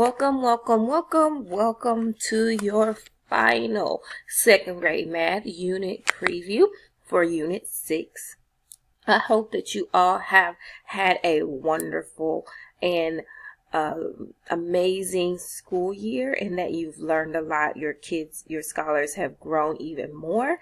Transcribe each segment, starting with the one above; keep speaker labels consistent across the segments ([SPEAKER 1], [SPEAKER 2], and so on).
[SPEAKER 1] Welcome to your final second grade math unit preview for Unit 6. I hope that you all have had a wonderful and amazing school year and that you've learned a lot. Your scholars have grown even more.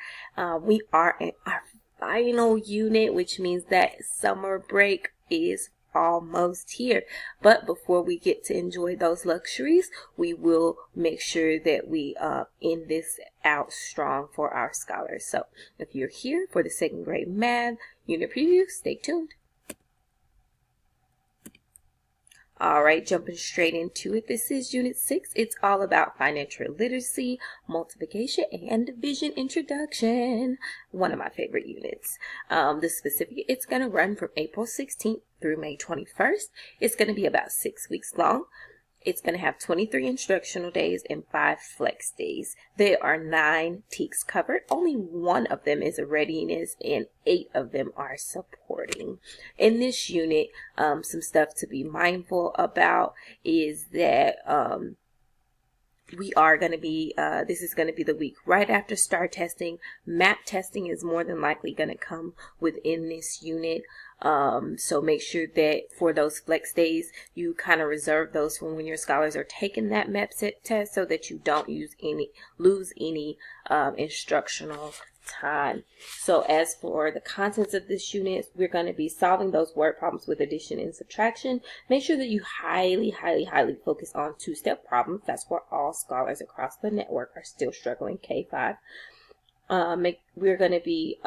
[SPEAKER 1] We are in our final unit, which means that summer break is almost here. But before we get to enjoy those luxuries, we will make sure that we end this out strong for our scholars. So if you're here for the second grade math unit preview, stay tuned. All right, jumping straight into it. This is Unit 6. It's all about financial literacy, multiplication, and division introduction. One of my favorite units. It's going to run from April 16th through May 21st. It's going to be about 6 weeks long. It's going to have 23 instructional days and 5 flex days. There are 9 TEKS covered. Only 1 of them is a readiness and 8 of them are supporting. In this unit, some stuff to be mindful about is that we are going to be, this is going to be the week right after STAR testing. MAP testing is more than likely going to come within this unit. So make sure that for those flex days, you kind of reserve those for when your scholars are taking that MAP test so that you don't lose any instructional time. So as for the contents of this unit, we're going to be solving those word problems with addition and subtraction. Make sure that you highly focus on two-step problems. That's where all scholars across the network are still struggling, K5. We're going to be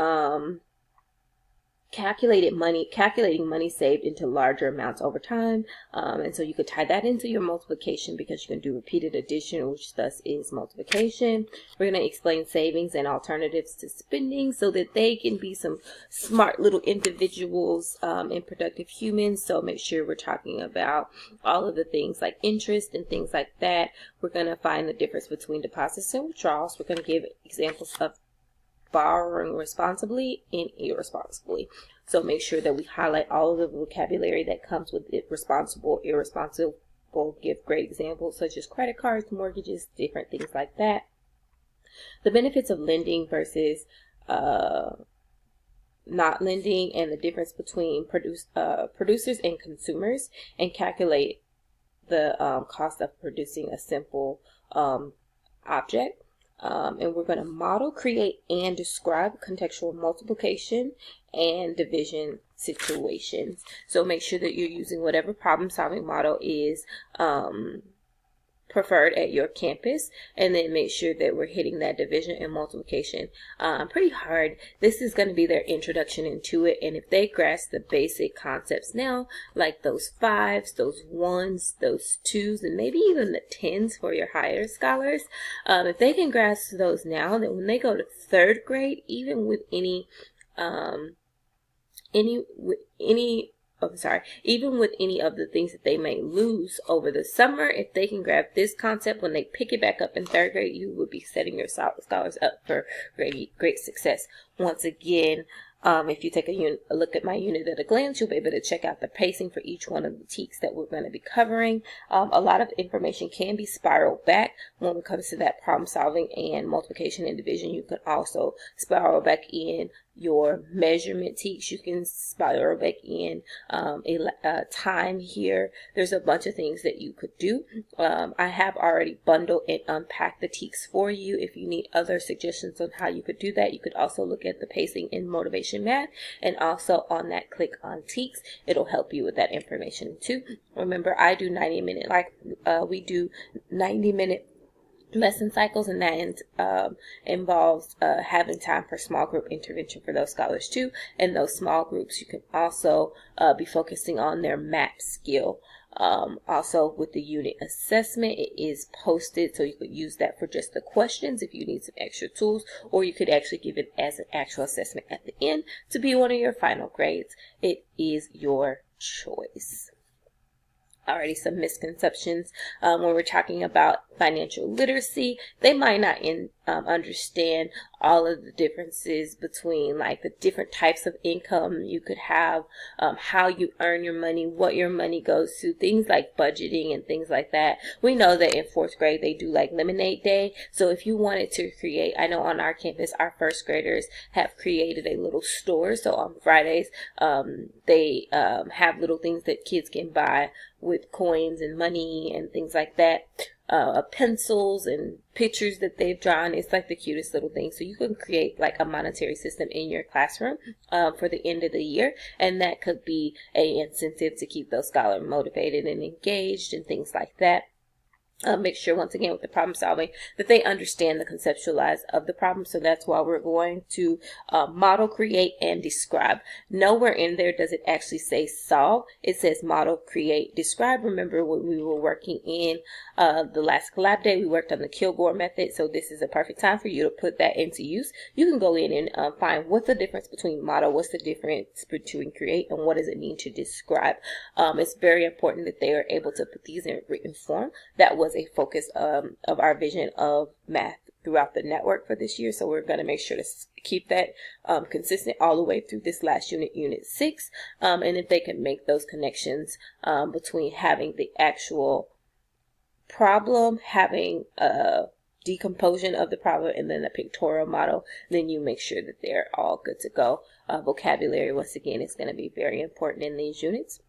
[SPEAKER 1] calculating money saved into larger amounts over time, and so you could tie that into your multiplication because you can do repeated addition, which thus is multiplication. We're going to explain savings and alternatives to spending so that they can be some smart little individuals and productive humans. So make sure we're talking about all of the things like interest and things like that. We're going to find the difference between deposits and withdrawals. We're going to give examples of borrowing responsibly and irresponsibly. So make sure that we highlight all of the vocabulary that comes with it: responsible, irresponsible, give great examples such as credit cards, mortgages, different things like that. The benefits of lending versus not lending and the difference between producers and consumers, and calculate the cost of producing a simple object. And we're going to model, create, and describe contextual multiplication and division situations. So make sure that you're using whatever problem-solving model is preferred at your campus, and then make sure that we're hitting that division and multiplication pretty hard. This is going to be their introduction into it, and if they grasp the basic concepts now, like those 5s, those 1s, those 2s, and maybe even the 10s for your higher scholars, if they can grasp those now, then when they go to 3rd grade, even with even with any of the things that they may lose over the summer, if they can grab this concept when they pick it back up in 3rd grade, you will be setting your scholars up for great success. Once again, if you take a look at my unit at a glance, you'll be able to check out the pacing for each one of the TEKS that we're going to be covering. A lot of information can be spiraled back when it comes to that problem solving and multiplication and division. You can also spiral back in your measurement TEKS. You can spiral back in time here. There's a bunch of things that you could do. I have already bundled and unpacked the TEKS for you. If you need other suggestions on how you could do that, you could also look at the pacing in motivation math, and also on that click on TEKS. It'll help you with that information too. Remember, I do 90-minute, we do 90-minute lesson cycles, and that involves having time for small group intervention for those scholars too. And those small groups, you can also be focusing on their MAP skill. Also with the unit assessment, it is posted, so you could use that for just the questions if you need some extra tools, or you could actually give it as an actual assessment at the end to be one of your final grades. It is your choice. already some misconceptions when we're talking about financial literacy. They might not understand all of the differences between like the different types of income you could have, how you earn your money, what your money goes to, things like budgeting and things like that. We know that in 4th grade they do like lemonade day. So if you wanted to create, I know on our campus our 1st graders have created a little store. So on Fridays they have little things that kids can buy with coins and money and things like that. Pencils and pictures that they've drawn. It's like the cutest little thing. So you can create like a monetary system in your classroom for the end of the year, and that could be a incentive to keep those scholars motivated and engaged and things like that. Make sure once again with the problem solving that they understand the conceptualize of the problem. So that's why we're going to model, create, and describe. Nowhere in there does it actually say solve. It says model, create, describe. Remember when we were working in the last collab day, we worked on the Kilgore method. So this is a perfect time for you to put that into use. You can go in and find what's the difference between model, what's the difference between create, and what does it mean to describe. It's very important that they are able to put these in written form. That was a focus of our vision of math throughout the network for this year. So we're going to make sure to keep that consistent all the way through this last unit, unit 6. And if they can make those connections between having the actual problem, having a decomposition of the problem, and then a pictorial model, then you make sure that they're all good to go. Vocabulary, once again, is going to be very important in these units.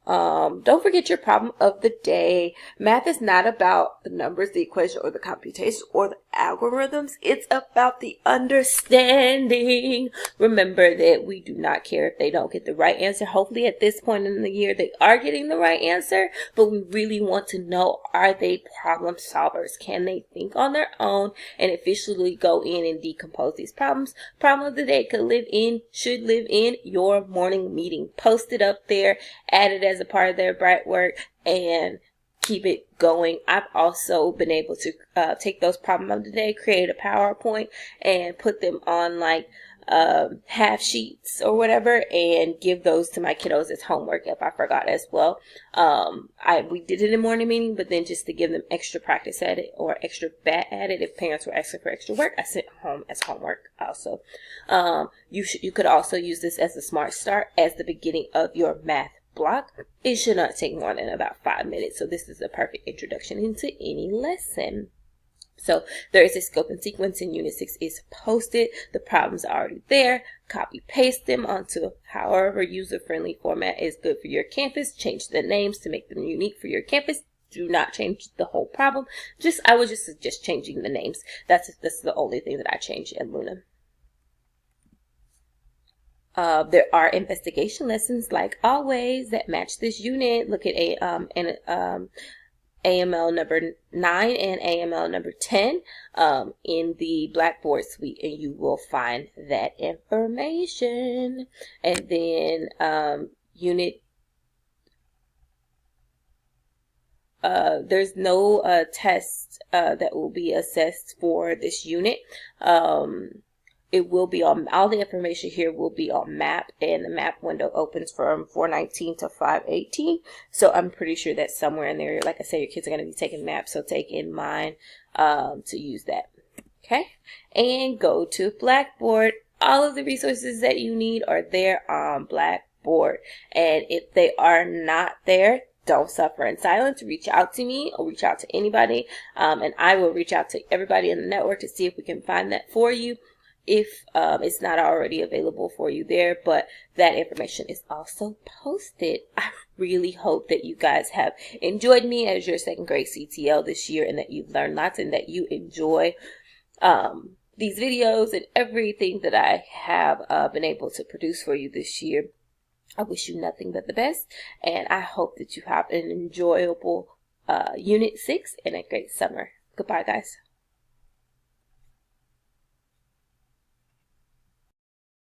[SPEAKER 1] Don't forget your problem of the day. Math is not about the numbers, the equation, or the computation, or the algorithms. It's about the understanding. Remember that we do not care if they don't get the right answer. Hopefully at this point in the year they are getting the right answer, but we really want to know, are they problem solvers? Can they think on their own and officially go in and decompose these problems? Problem of the day should live in your morning meeting. Post it up there, add it as a part of their bright work, and keep it going. I've also been able to take those problems of the day, create a PowerPoint, and put them on like half sheets or whatever, and give those to my kiddos as homework if I forgot as well. We did it in morning meeting, but then just to give them extra practice at it or extra bat at it, if parents were asking for extra work, I sent home as homework also. You could also use this as a smart start as the beginning of your math block. It should not take more than about 5 minutes. So this is a perfect introduction into any lesson. So there is a scope and sequence in Unit 6 is posted. The problems are already there. Copy paste them onto however user-friendly format is good for your campus. Change the names to make them unique for your campus. Do not change the whole problem. I would just suggest changing the names. That's the only thing that I changed in Luna. There are investigation lessons, like always, that match this unit. Look at AML number 9 and AML number 10 in the Blackboard suite, and you will find that information. And then there's no test that will be assessed for this unit. It will be on, all the information here will be on MAP, and the MAP window opens from 419 to 518. So I'm pretty sure that somewhere in there, like I said, your kids are going to be taking MAP, so take in mind to use that. Okay, and go to Blackboard. All of the resources that you need are there on Blackboard, and if they are not there, don't suffer in silence. Reach out to me or reach out to anybody, and I will reach out to everybody in the network to see if we can find that for you, if it's not already available for you there. But that information is also posted. I really hope that you guys have enjoyed me as your 2nd grade CTL this year, and that you've learned lots, and that you enjoy these videos and everything that I have been able to produce for you this year. I wish you nothing but the best, and I hope that you have an enjoyable Unit 6 and a great summer. Goodbye, guys.